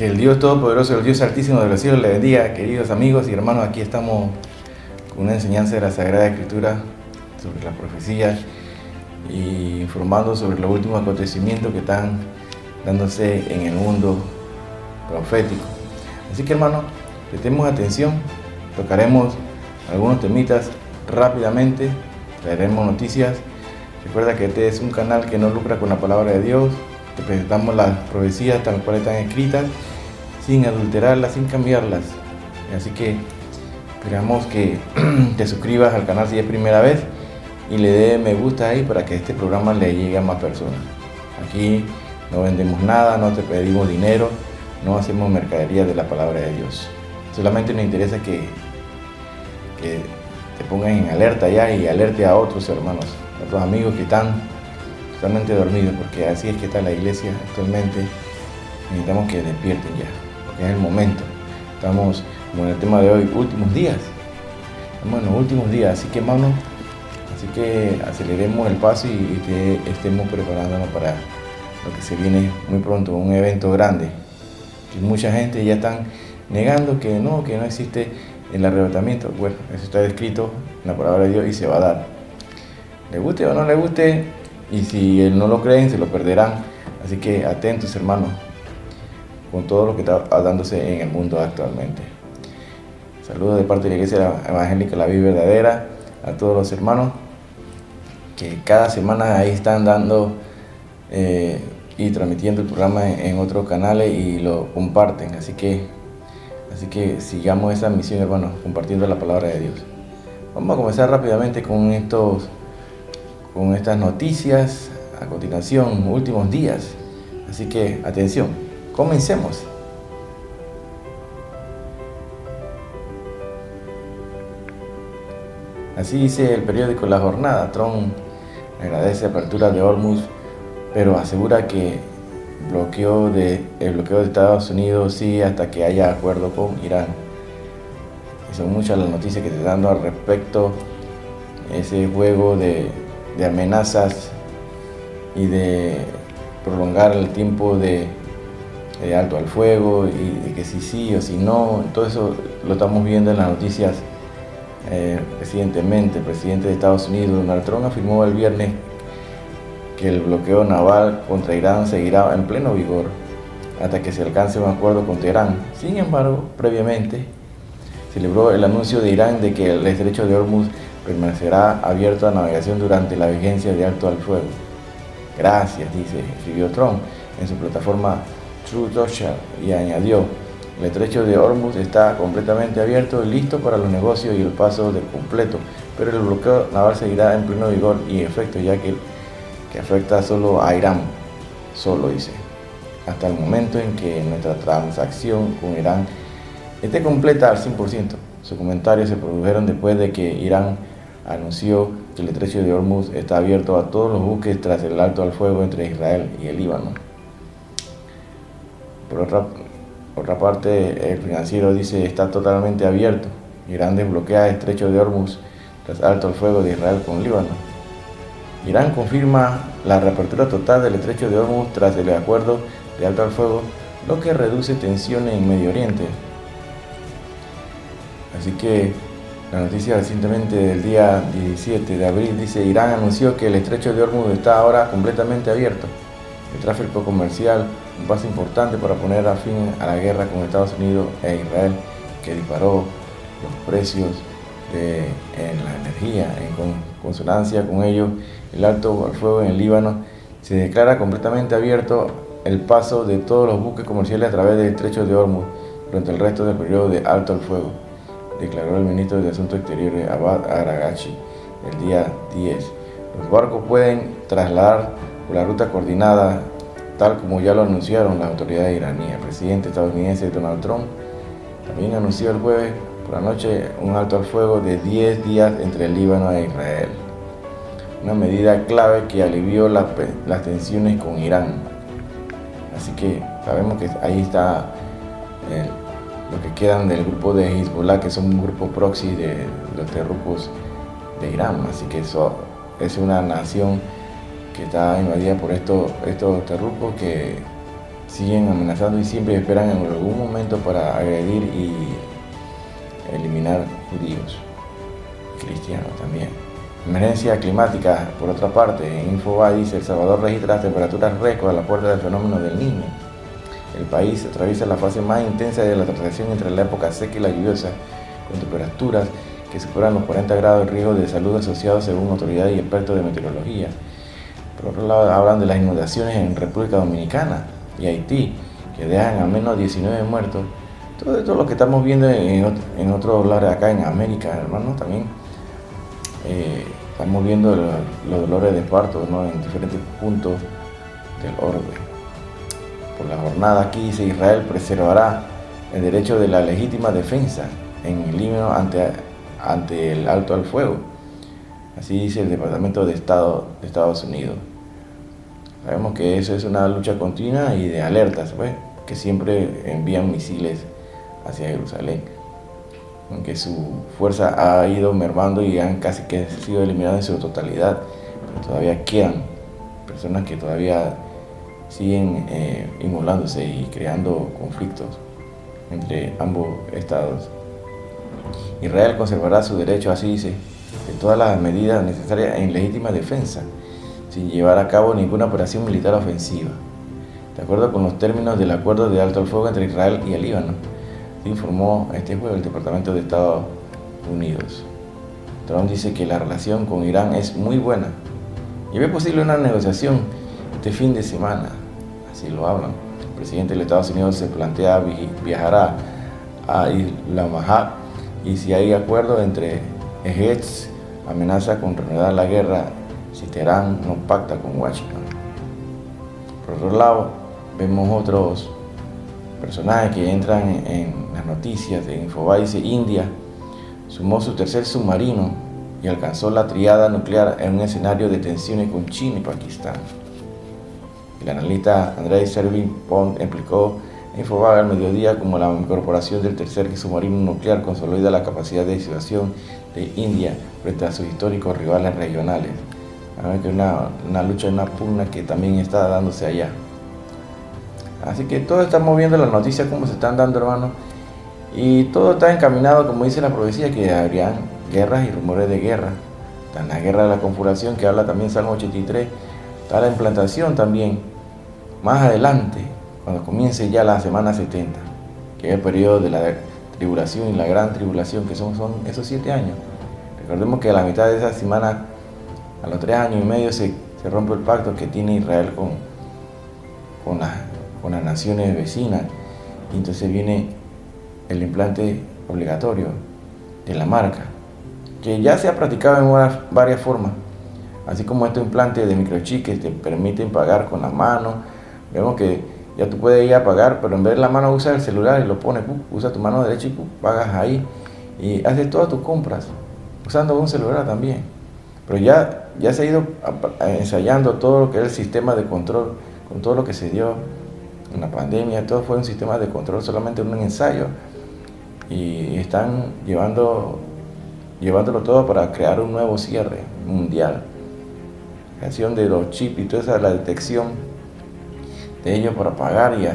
Que el Dios Todopoderoso, el Dios Altísimo de los cielos le bendiga, queridos amigos y hermanos. Aquí estamos con una enseñanza de la Sagrada Escritura sobre la profecía y informando sobre los últimos acontecimientos que están dándose en el mundo profético. Así que, hermanos, prestemos atención, tocaremos algunos temitas rápidamente, traeremos noticias. Recuerda que este es un canal que no lucra con la palabra de Dios. Te presentamos las profecías tal cual están escritas, sin adulterarlas, sin cambiarlas. Así que esperamos que te suscribas al canal si es primera vez y le dé me gusta ahí para que este programa le llegue a más personas. Aquí no vendemos nada, no te pedimos dinero, no hacemos mercadería de la palabra de Dios. Solamente nos interesa que te pongas en alerta ya y alerte a otros hermanos, a otros amigos que están totalmente dormidos, porque así es que está la iglesia actualmente. Necesitamos que despierten ya, porque es el momento. Estamos, como en el tema de hoy, últimos días. Estamos en los últimos días, así que hermanos, aceleremos el paso y estemos preparándonos para lo que se viene muy pronto, un evento grande. Y mucha gente ya están negando que no existe el arrebatamiento. Bueno, eso está escrito en la palabra de Dios y se va a dar. Le guste o no le guste, y si no lo creen, se lo perderán. Así que atentos, hermanos, con todo lo que está dándose en el mundo actualmente. Saludos de parte de la Iglesia Evangélica La Vida Verdadera a todos los hermanos que cada semana ahí están dando y transmitiendo el programa en otros canales y lo comparten. Así que sigamos esa misión, hermanos, compartiendo la palabra de Dios. Vamos a comenzar rápidamente con estas noticias. A continuación, últimos días. Así que atención, comencemos. Así dice el periódico La Jornada. Trump agradece apertura de Hormuz, pero asegura que el bloqueo de Estados Unidos sigue hasta que haya acuerdo con Irán. Y son muchas las noticias que te están dando al respecto. Ese juego de amenazas y de prolongar el tiempo de alto al fuego y de que si sí o si no, todo eso lo estamos viendo en las noticias. Recientemente el presidente de Estados Unidos, Donald Trump, afirmó el viernes que el bloqueo naval contra Irán seguirá en pleno vigor hasta que se alcance un acuerdo con Teherán. Sin embargo, previamente celebró el anuncio de Irán de que el estrecho de Hormuz permanecerá abierto a navegación durante la vigencia de alto al fuego. Gracias, escribió Trump en su plataforma Truth Social y añadió: el estrecho de Hormuz está completamente abierto y listo para los negocios y el paso de completo, pero el bloqueo naval seguirá en pleno vigor y efecto, ya que afecta solo a Irán, hasta el momento en que nuestra transacción con Irán esté completa al 100%. Sus comentarios se produjeron después de que Irán anunció que el estrecho de Hormuz está abierto a todos los buques tras el alto al fuego entre Israel y el Líbano. Por otra parte, el Financiero dice está totalmente abierto. Irán desbloquea el estrecho de Hormuz tras alto al fuego de Israel con Líbano. Irán confirma la reapertura total del estrecho de Hormuz tras el acuerdo de alto al fuego, lo que reduce tensiones en Medio Oriente. Así que la noticia recientemente del día 17 de abril dice: Irán anunció que el estrecho de Hormuz está ahora completamente abierto. El tráfico comercial, un paso importante para poner a fin a la guerra con Estados Unidos e Israel, que disparó los precios en la energía. En consonancia con ello, el alto al fuego en el Líbano se declara completamente abierto el paso de todos los buques comerciales a través del estrecho de Hormuz durante el resto del periodo de alto al fuego, declaró el ministro de Asuntos Exteriores Abbas Araghchi el día 10. Los barcos pueden trasladar por la ruta coordinada, tal como ya lo anunciaron las autoridades iraníes. El presidente estadounidense Donald Trump también anunció el jueves por la noche un alto al fuego de 10 días entre el Líbano e Israel, una medida clave que alivió las tensiones con Irán. Así que sabemos que ahí está lo que quedan del grupo de Hezbollah, que son un grupo proxy de los terrucos de Irán. Así que eso es una nación que está invadida por estos terrucos que siguen amenazando y siempre esperan en algún momento para agredir y eliminar judíos, cristianos también. Emergencia climática, por otra parte, en Infobae dice: El Salvador registra temperaturas récord a la puerta del fenómeno del Niño. El país atraviesa la fase más intensa de la transición entre la época seca y la lluviosa, con temperaturas que superan los 40 grados de riesgo de salud asociados según autoridades y expertos de meteorología. Por otro lado, hablan de las inundaciones en República Dominicana y Haití, que dejan al menos 19 muertos. Todo esto es lo que estamos viendo en otros lugares acá en América, hermanos, también. Estamos viendo los dolores de parto, ¿no?, en diferentes puntos del orbe. Por la jornada aquí dice: Israel preservará el derecho de la legítima defensa en el Líbano ante el alto al fuego. Así dice el Departamento de Estado de Estados Unidos. Sabemos que eso es una lucha continua y de alertas, pues, que siempre envían misiles hacia Jerusalén, aunque su fuerza ha ido mermando y han casi que sido eliminadas en su totalidad, pero todavía quedan personas que todavía siguen inmolándose y creando conflictos entre ambos estados. Israel conservará su derecho, así dice, de todas las medidas necesarias en legítima defensa, sin llevar a cabo ninguna operación militar ofensiva, de acuerdo con los términos del acuerdo de alto al fuego entre Israel y el Líbano, informó este jueves el Departamento de Estados Unidos. Trump dice que la relación con Irán es muy buena y ve posible una negociación este fin de semana, así lo hablan. El presidente de Estados Unidos se plantea viajará a Islamabad y si hay acuerdo entre ejes, amenaza con reanudar la guerra si Teherán no pacta con Washington. Por otro lado, vemos otros personajes que entran en las noticias de Infobae. Dice: India sumó su tercer submarino y alcanzó la triada nuclear en un escenario de tensiones con China y Pakistán. El analista Andrei Servin-Pont explicó en Infobae al mediodía como la incorporación del tercer submarino nuclear consolida la capacidad de disuasión de India frente a sus históricos rivales regionales. A ver que una lucha, una pugna que también está dándose allá. Así que todos estamos viendo las noticias cómo se están dando, hermanos, y todo está encaminado, como dice la profecía, que habrían guerras y rumores de guerra. Está la guerra de la confuración, que habla también Salmo 83, está la implantación también, más adelante, cuando comience ya la semana 70, que es el periodo de la tribulación y la gran tribulación, que son esos 7 años. Recordemos que a la mitad de esa semana, a los 3 años y medio, se rompe el pacto que tiene Israel con las naciones vecinas, y entonces viene el implante obligatorio de la marca, que ya se ha practicado en varias formas, así como estos implantes de microchip que te permiten pagar con la mano. Vemos que ya tú puedes ir a pagar, pero en vez de la mano usas el celular y lo pones, usa tu mano derecha y pagas ahí, y haces todas tus compras usando un celular también. Pero ya se ha ido ensayando todo lo que es el sistema de control, con todo lo que se dio en la pandemia. Todo fue un sistema de control, solamente un ensayo, y están llevándolo todo para crear un nuevo cierre mundial. La creación de los chips y toda esa, la detección de ellos para pagar y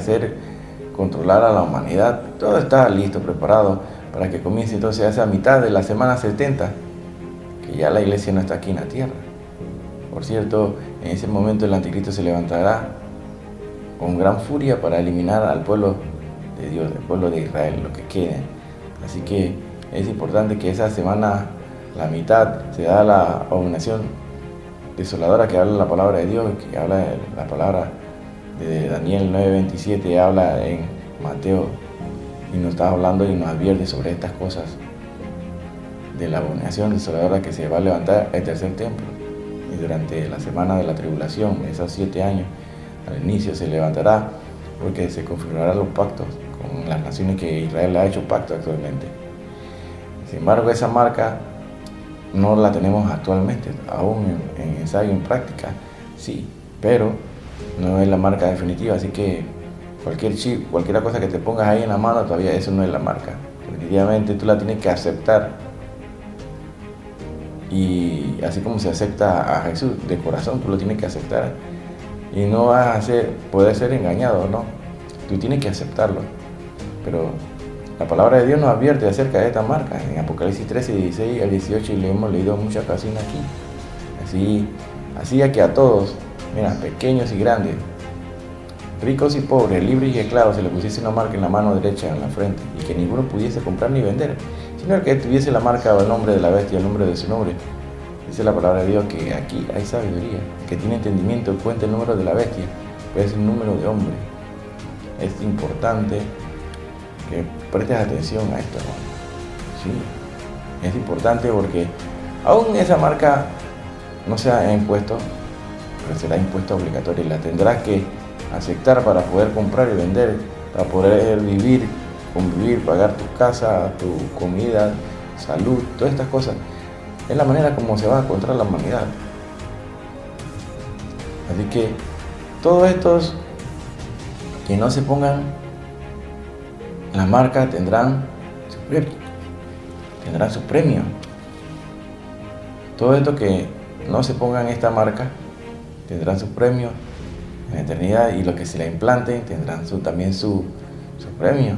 controlar a la humanidad. Todo está listo, preparado para que comience entonces a esa mitad de la semana 70, que ya la iglesia no está aquí en la tierra. Por cierto, en ese momento el anticristo se levantará con gran furia para eliminar al pueblo de Dios, el pueblo de Israel, lo que quede. Así que es importante que esa semana, la mitad, se da la abominación desoladora que habla la palabra de Dios, que habla de la palabra de Daniel 9:27, habla en Mateo, y nos está hablando y nos advierte sobre estas cosas de la abominación desoladora que se va a levantar el tercer templo. Y durante la semana de la tribulación, esos 7 años, al inicio se levantará, porque se confirmarán los pactos con las naciones que Israel ha hecho pacto actualmente. Sin embargo, esa marca no la tenemos actualmente, aún en ensayo, en práctica, sí, pero no es la marca definitiva. Así que cualquier chip, cualquier cosa que te pongas ahí en la mano, todavía eso no es la marca. Definitivamente tú la tienes que aceptar, y así como se acepta a Jesús de corazón, tú lo tienes que aceptar, y no vas a poder ser engañado, ¿no? Tú tienes que aceptarlo. Pero la palabra de Dios nos advierte acerca de esta marca. En Apocalipsis 13, 16 al 18, y lo hemos leído en muchas ocasiones aquí. Así a que a todos, mira, pequeños y grandes, ricos y pobres, libres y esclavos, se le pusiese una marca en la mano derecha, en la frente, y que ninguno pudiese comprar ni vender, sino el que tuviese la marca o el nombre de la bestia, el nombre de su nombre. Dice la palabra de Dios que aquí hay sabiduría, que tiene entendimiento, cuenta el número de la bestia, pues es el número de hombre. Es importante que prestes atención a esto, hermano. Sí, es importante porque aún esa marca no se ha impuesto, pero será impuesta obligatoria y la tendrás que aceptar para poder comprar y vender, para poder vivir, convivir, pagar tu casa, tu comida, salud, todas estas cosas. Es la manera como se va a encontrar la humanidad. Así que todos estos que no se pongan la marca tendrán su premio. Todos estos que no se pongan esta marca tendrán su premio en la eternidad, y los que se la implanten tendrán también su premio.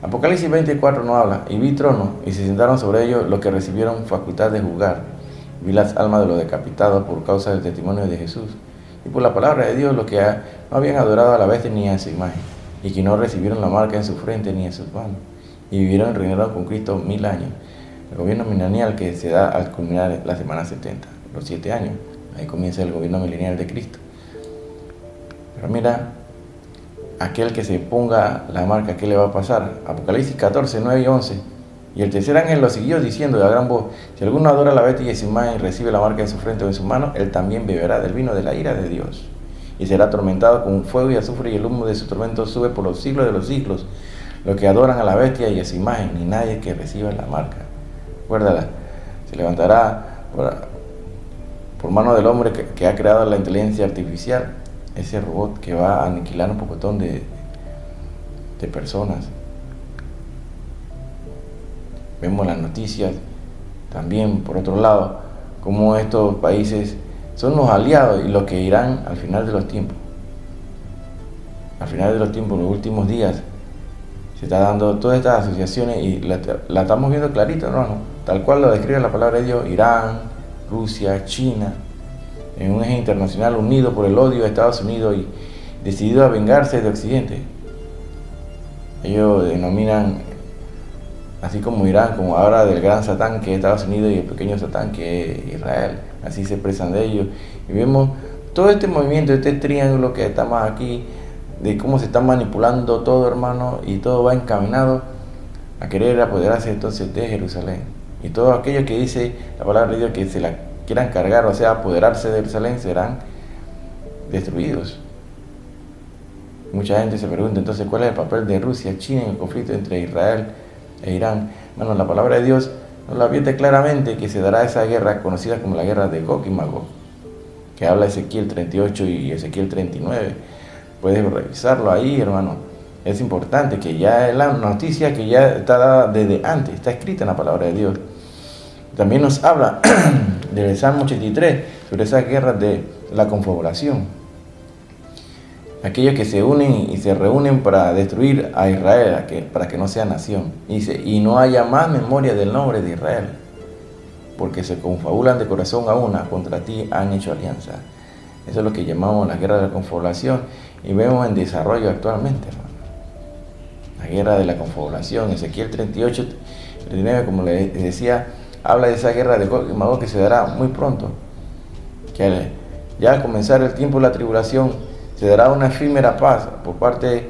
Apocalipsis 24 nos habla: y vi tronos, y se sentaron sobre ellos los que recibieron facultad de juzgar. Vi las almas de los decapitados por causa del testimonio de Jesús y por la palabra de Dios, los que no habían adorado a la bestia ni a su imagen, y que no recibieron la marca en su frente ni en sus manos, y vivieron y reinaron con Cristo 1000 años. El gobierno milenial que se da al culminar la semana 70, los 7 años. Ahí comienza el gobierno milenial de Cristo. Pero mira, aquel que se ponga la marca, ¿qué le va a pasar? Apocalipsis 14, 9 y 11. Y el tercer ángel lo siguió diciendo a gran voz: si alguno adora a la bestia y a su imagen y recibe la marca en su frente o en su mano, él también beberá del vino de la ira de Dios, y será atormentado con fuego y azufre, y el humo de su tormento sube por los siglos de los siglos. Los que adoran a la bestia y a su imagen, ni nadie que reciba la marca. Recuérdala, se levantará por mano del hombre que ha creado la inteligencia artificial, ese robot que va a aniquilar un pocotón de personas. Vemos las noticias también, por otro lado, cómo estos países son los aliados y los que irán al final de los tiempos. Al final de los tiempos, en los últimos días, se está dando todas estas asociaciones y la estamos viendo clarito, ¿no? Tal cual lo describe la palabra de Dios: Irán, Rusia, China, en un eje internacional unido por el odio a Estados Unidos y decidido a vengarse de Occidente. Ellos denominan, así como Irán, como ahora del gran Satán que es Estados Unidos y el pequeño Satán que es Israel. Así se expresan de ellos. Y vemos todo este movimiento, este triángulo que estamos aquí, de cómo se está manipulando todo, hermano, y todo va encaminado a querer apoderarse entonces de Jerusalén. Y todos aquellos que dice la palabra de Dios que se la quieran cargar, o sea, apoderarse de Jerusalén, serán destruidos. Mucha gente se pregunta entonces cuál es el papel de Rusia, China en el conflicto entre Israel e Irán. Bueno, la palabra de Dios nos lo advierte claramente que se dará esa guerra conocida como la guerra de Gog y Magog, que habla Ezequiel 38 y Ezequiel 39. Puedes revisarlo ahí, hermano. Es importante que ya es la noticia que ya está dada desde antes, está escrita en la palabra de Dios. También nos habla del Salmo 83 sobre esa guerra de la confabulación. Aquellos que se unen y se reúnen para destruir a Israel, para que no sea nación. Dice: y no haya más memoria del nombre de Israel, porque se confabulan de corazón a una, contra ti han hecho alianza. Eso es lo que llamamos la guerra de la confabulación, y vemos en desarrollo actualmente, hermano. La guerra de la confabulación. Ezequiel 38, 39, como les decía, habla de esa guerra de Gog y Magog que se dará muy pronto. Que ya al comenzar el tiempo de la tribulación, se dará una efímera paz por parte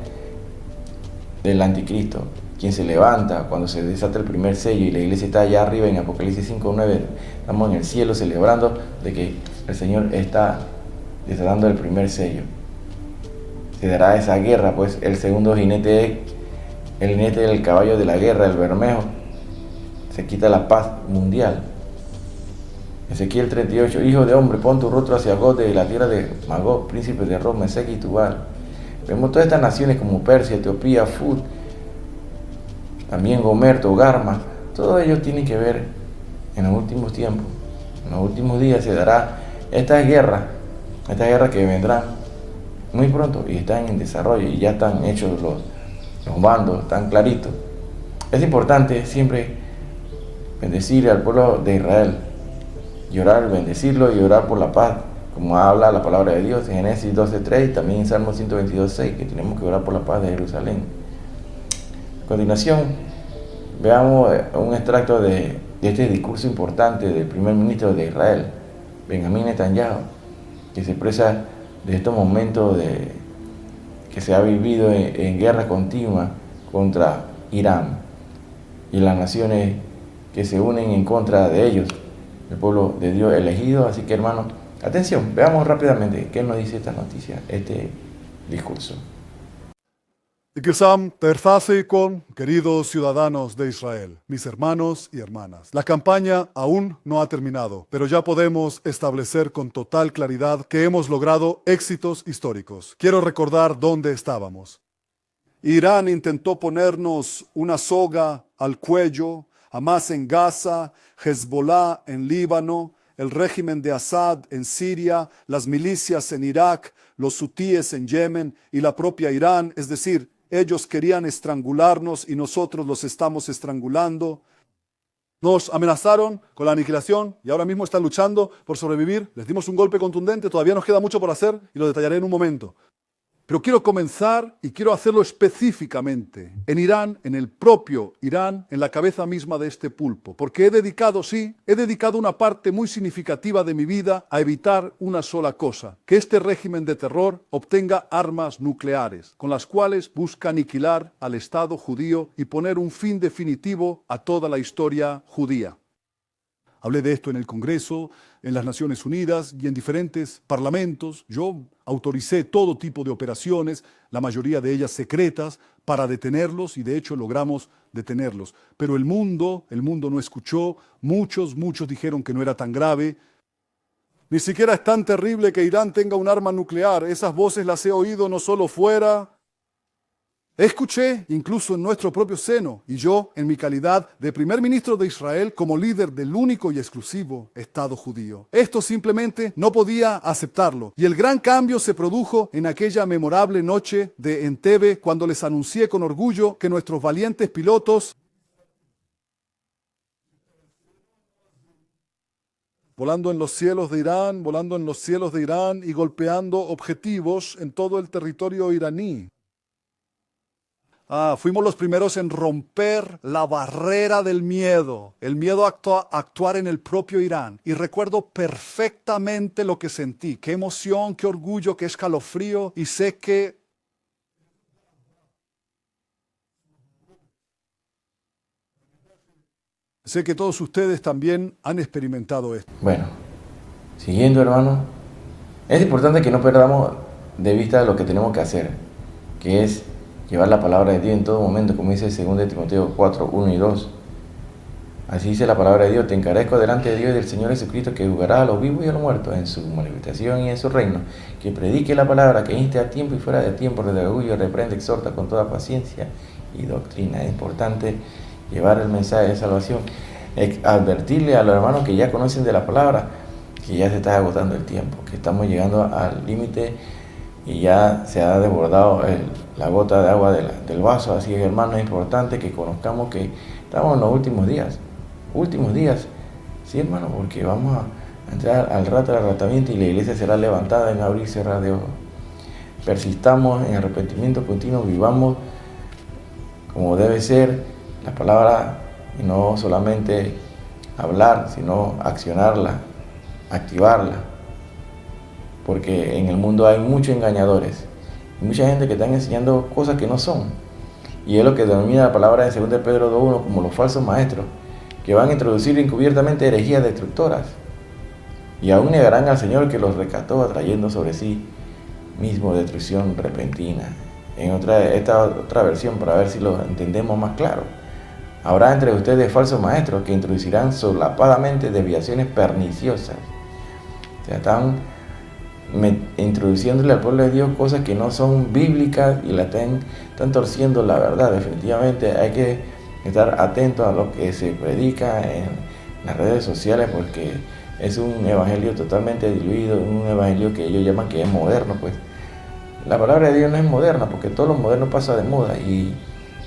del anticristo, quien se levanta cuando se desata el primer sello, y la iglesia está allá arriba en Apocalipsis 5:9. Estamos en el cielo celebrando de que el Señor está desatando el primer sello. Se dará esa guerra, pues el segundo jinete, el jinete del caballo de la guerra, el Bermejo, se quita la paz mundial. Ezequiel 38: hijo de hombre, pon tu rostro hacia Gog de la tierra de Magog, príncipe de Rom, Mesec y Tubal. Vemos todas estas naciones como Persia, Etiopía, Fud, también Gomer, Togarma. Todos ellos tienen que ver en los últimos tiempos. En los últimos días se dará esta guerra que vendrán. muy pronto y están en desarrollo y ya están hechos los bandos, están claritos. Es importante siempre bendecir al pueblo de Israel, y orar, bendecirlo y orar por la paz, como habla la palabra de Dios en Génesis 12:3 y también en Salmo 122:6, que tenemos que orar por la paz de Jerusalén. A continuación, veamos un extracto de este discurso importante del primer ministro de Israel, Benjamín Netanyahu, que se expresa de estos momentos que se ha vivido en guerra continua contra Irán y las naciones que se unen en contra de ellos, el pueblo de Dios elegido. Así que, hermanos, atención, veamos rápidamente qué nos dice esta noticia, este discurso. Ikisam Terzasikon, queridos ciudadanos de Israel, mis hermanos y hermanas. La campaña aún no ha terminado, pero ya podemos establecer con total claridad que hemos logrado éxitos históricos. Quiero recordar dónde estábamos. Irán intentó ponernos una soga al cuello, Hamas en Gaza, Hezbollah en Líbano, el régimen de Assad en Siria, las milicias en Irak, los hutíes en Yemen y la propia Irán, es decir, ellos querían estrangularnos y nosotros los estamos estrangulando. Nos amenazaron con la aniquilación y ahora mismo están luchando por sobrevivir. Les dimos un golpe contundente, todavía nos queda mucho por hacer y lo detallaré en un momento. Pero quiero comenzar y quiero hacerlo específicamente en Irán, en el propio Irán, en la cabeza misma de este pulpo. Porque he dedicado una parte muy significativa de mi vida a evitar una sola cosa: que este régimen de terror obtenga armas nucleares, con las cuales busca aniquilar al Estado judío y poner un fin definitivo a toda la historia judía. Hablé de esto en el Congreso, en las Naciones Unidas y en diferentes parlamentos. Yo autoricé todo tipo de operaciones, la mayoría de ellas secretas, para detenerlos y de hecho logramos detenerlos. Pero el mundo no escuchó. Muchos dijeron que no era tan grave. Ni siquiera es tan terrible que Irán tenga un arma nuclear. Esas voces las he oído no solo fuera. Escuché incluso en nuestro propio seno, y yo, en mi calidad de primer ministro de Israel, como líder del único y exclusivo Estado judío. Esto simplemente no podía aceptarlo. Y el gran cambio se produjo en aquella memorable noche de Entebbe, cuando les anuncié con orgullo que nuestros valientes pilotos, volando en los cielos de Irán y golpeando objetivos en todo el territorio iraní. Fuimos los primeros en romper la barrera del miedo, el miedo a actuar en el propio Irán. Y recuerdo perfectamente lo que sentí, qué emoción, qué orgullo, qué escalofrío. Y sé que todos ustedes también han experimentado esto. Bueno, siguiendo, hermano, es importante que no perdamos de vista lo que tenemos que hacer, que es llevar la palabra de Dios en todo momento, como dice 2 Timoteo 4, 1 y 2. Así dice la palabra de Dios: te encarezco delante de Dios y del Señor Jesucristo, que juzgará a los vivos y a los muertos en su manifestación y en su reino, que predique la palabra, que inste a tiempo y fuera de tiempo, redarguye, reprende, exhorta con toda paciencia y doctrina. Es importante llevar el mensaje de salvación, advertirle a los hermanos que ya conocen de la palabra que ya se está agotando el tiempo, que estamos llegando al límite y ya se ha desbordado la gota de agua del vaso. Así que, hermanos, es importante que conozcamos que estamos en los últimos días, sí, hermano, porque vamos a entrar al rato del arrebatamiento y la iglesia será levantada en abrir y cerrar de ojos. Persistamos en arrepentimiento continuo, vivamos como debe ser la palabra, y no solamente hablar, sino accionarla, activarla. Porque en el mundo hay muchos engañadores, mucha gente que están enseñando cosas que no son. Y es lo que denomina la palabra en 2 Pedro 2:1 como los falsos maestros, que van a introducir encubiertamente herejías destructoras. Y aún negarán al Señor que los rescató, atrayendo sobre sí mismo destrucción repentina. En esta otra versión, para ver si lo entendemos más claro: habrá entre ustedes falsos maestros que introducirán solapadamente desviaciones perniciosas. O sea, están introduciéndole al pueblo de Dios cosas que no son bíblicas y la están torciendo la verdad. Definitivamente hay que estar atentos a lo que se predica en las redes sociales, porque es un evangelio totalmente diluido, un evangelio que ellos llaman que es moderno, pues La palabra de Dios no es moderna, porque todo lo moderno pasa de moda y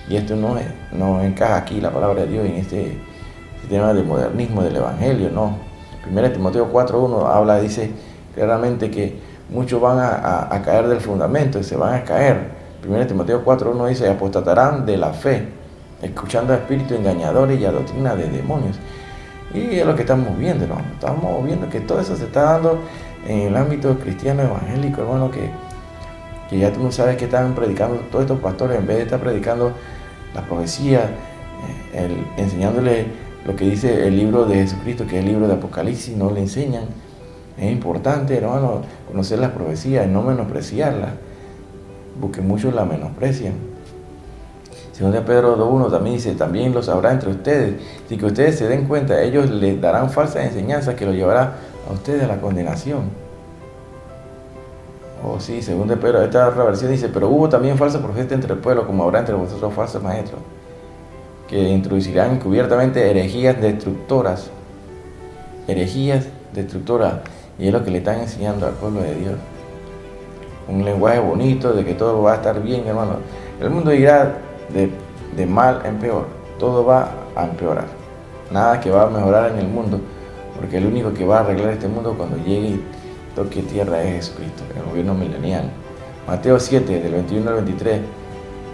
esto no encaja aquí, la palabra de Dios, en este tema del modernismo, del evangelio, no. 1 Timoteo 4:1 dice claramente que muchos van a caer del fundamento y se van a caer. 1 Timoteo 4:1 dice: apostatarán de la fe, escuchando a espíritus engañadores y a doctrina de demonios. Y es lo que estamos viendo, ¿no? Estamos viendo que todo eso se está dando en el ámbito cristiano evangélico, hermano, que ya tú no sabes que están predicando todos estos pastores. En vez de estar predicando la profecía, enseñándole lo que dice el libro de Jesucristo, que es el libro de Apocalipsis, no le enseñan. Es importante, hermano, conocer las profecías y no menospreciarlas, porque muchos la menosprecian. Según Pedro 2:1 también dice: también lo sabrá entre ustedes, sin que ustedes se den cuenta, ellos les darán falsas enseñanzas que los llevará a ustedes a la condenación. Oh sí, según Pedro, esta otra versión dice: pero hubo también falsos profetas entre el pueblo, como habrá entre vosotros falsos maestros, que introducirán encubiertamente herejías destructoras. Herejías destructoras. Y es lo que le están enseñando al pueblo de Dios. Un lenguaje bonito de que todo va a estar bien, hermano. El mundo irá de mal en peor. Todo va a empeorar. Nada que va a mejorar en el mundo, porque el único que va a arreglar este mundo cuando llegue y toque tierra es Jesucristo, el gobierno milenial. Mateo 7, del 21 al 23,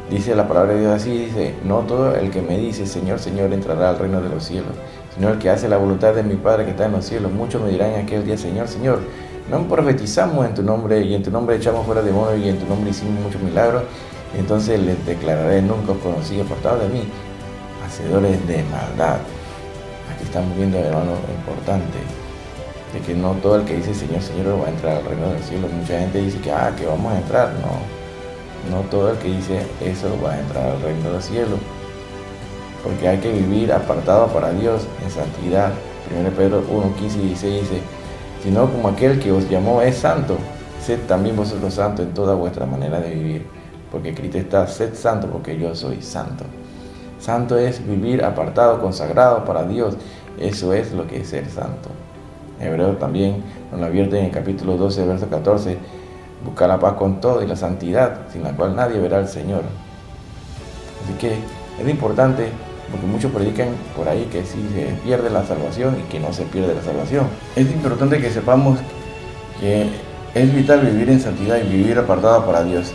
dice la palabra de Dios así, dice: no todo el que me dice Señor, Señor entrará al reino de los cielos, sino el que hace la voluntad de mi Padre que está en los cielos. Muchos me dirán en aquel día: Señor, Señor, no profetizamos en tu nombre, y en tu nombre echamos fuera demonios, y en tu nombre hicimos muchos milagros. Y entonces les declararé: nunca os conocí, apartados de mí, hacedores de maldad. Aquí estamos viendo, hermano, importante, de que no todo el que dice Señor, Señor va a entrar al reino del cielo. Mucha gente dice que vamos a entrar. No todo el que dice eso va a entrar al reino del cielo, porque hay que vivir apartado para Dios en santidad. 1 Pedro 1:15 y 16 dice: sino como aquel que os llamó es santo, sed también vosotros santos en toda vuestra manera de vivir, porque Cristo está: sed santo porque yo soy santo. Santo es vivir apartado, consagrado para Dios. Eso es lo que es ser santo. Hebreo también nos lo advierte en el capítulo 12, verso 14: buscar la paz con todo y la santidad, sin la cual nadie verá al Señor. Así que es importante, porque muchos predican por ahí que sí se pierde la salvación y que no se pierde la salvación. Es importante que sepamos que es vital vivir en santidad y vivir apartado para Dios,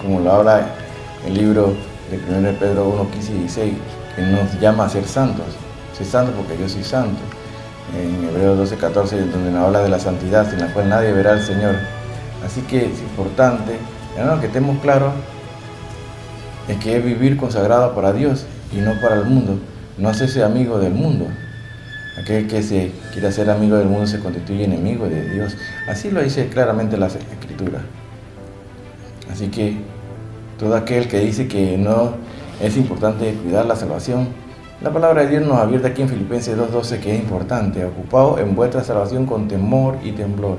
como lo habla el libro de 1 Pedro 1:15 y 16, que nos llama a ser santos. Soy santo porque yo soy santo. En Hebreos 12:14, donde nos habla de la santidad, sin la cual nadie verá al Señor. Así que es importante, hermano, que estemos claros de que es vivir consagrado para Dios y no para el mundo. No hacerse amigo del mundo. Aquel que se quiera ser amigo del mundo se constituye enemigo de Dios. Así lo dice claramente la Escritura. Así que todo aquel que dice que no es importante cuidar la salvación, la palabra de Dios nos advierte aquí en Filipenses 2:12 que es importante: ocupado en vuestra salvación con temor y temblor.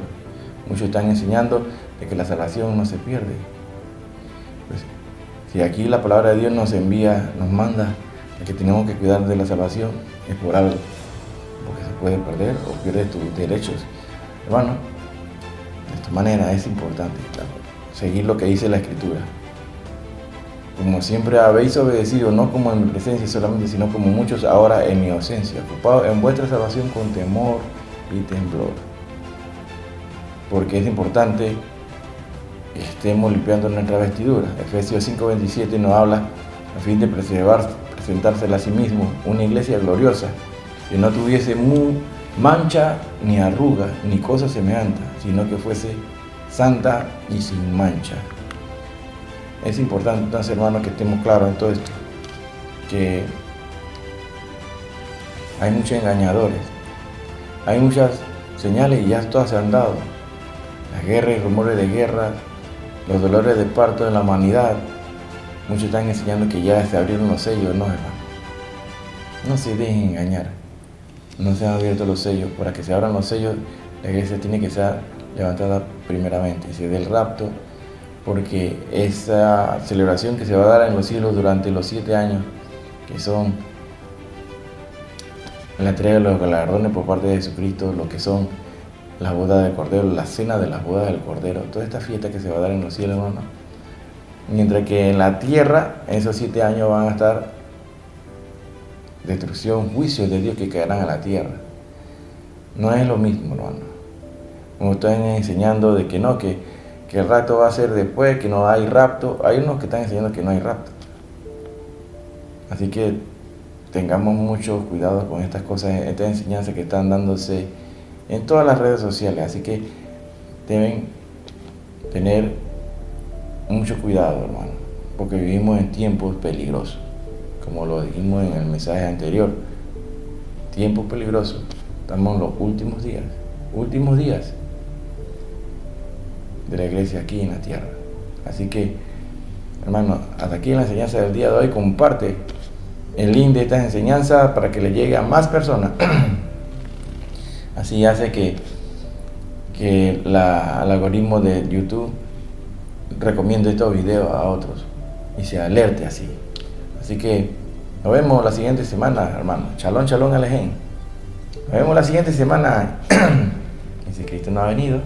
Muchos están enseñando de que la salvación no se pierde. Pues, si aquí la palabra de Dios nos envía, nos manda a que tenemos que cuidar de la salvación, es por algo, porque se puede perder o pierdes tus derechos. Hermano, de esta manera es importante, claro, seguir lo que dice la Escritura. Como siempre habéis obedecido, no como en mi presencia solamente, sino como muchos ahora en mi ausencia, ocupados en vuestra salvación con temor y temblor. Porque es importante que estemos limpiando nuestra vestidura. Efesios 5:27 nos habla a fin de presentársela a sí mismo una iglesia gloriosa, que no tuviese mancha ni arruga ni cosa semejante, sino que fuese santa y sin mancha. Es importante entonces, hermanos, que estemos claros en todo esto, que hay muchos engañadores, hay muchas señales y ya todas se han dado. Las guerras y rumores de guerra, los dolores de parto en la humanidad. Muchos están enseñando que ya se abrieron los sellos. No, hermano, no se dejen engañar. No se han abierto los sellos. Para que se abran los sellos, la iglesia tiene que ser levantada primeramente. Se dé el rapto, porque esa celebración que se va a dar en los cielos durante los 7 años, que son la entrega de los galardones por parte de Jesucristo, lo que son la boda del Cordero, la cena de las bodas del Cordero, toda esta fiesta que se va a dar en los cielos, hermano. Mientras que en la tierra, en esos 7 años van a estar destrucción, juicios de Dios que caerán a la tierra. No es lo mismo, hermano. Como están enseñando de que no, que el rapto va a ser después, que no hay rapto. Hay unos que están enseñando que no hay rapto. Así que tengamos mucho cuidado con estas cosas, estas enseñanzas que están dándose en todas las redes sociales. Así que deben tener mucho cuidado, hermano, porque vivimos en tiempos peligrosos, como lo dijimos en el mensaje anterior. Tiempos peligrosos. Estamos en los últimos días de la iglesia aquí en la tierra. Así que, hermano, hasta aquí la enseñanza del día de hoy. Comparte el link de esta enseñanza para que le llegue a más personas. Así hace que el algoritmo de YouTube recomiende estos videos a otros y se alerte así. Así que nos vemos la siguiente semana, hermano. Shalom, shalom, alejen. Nos vemos la siguiente semana. Y si Cristo no ha venido,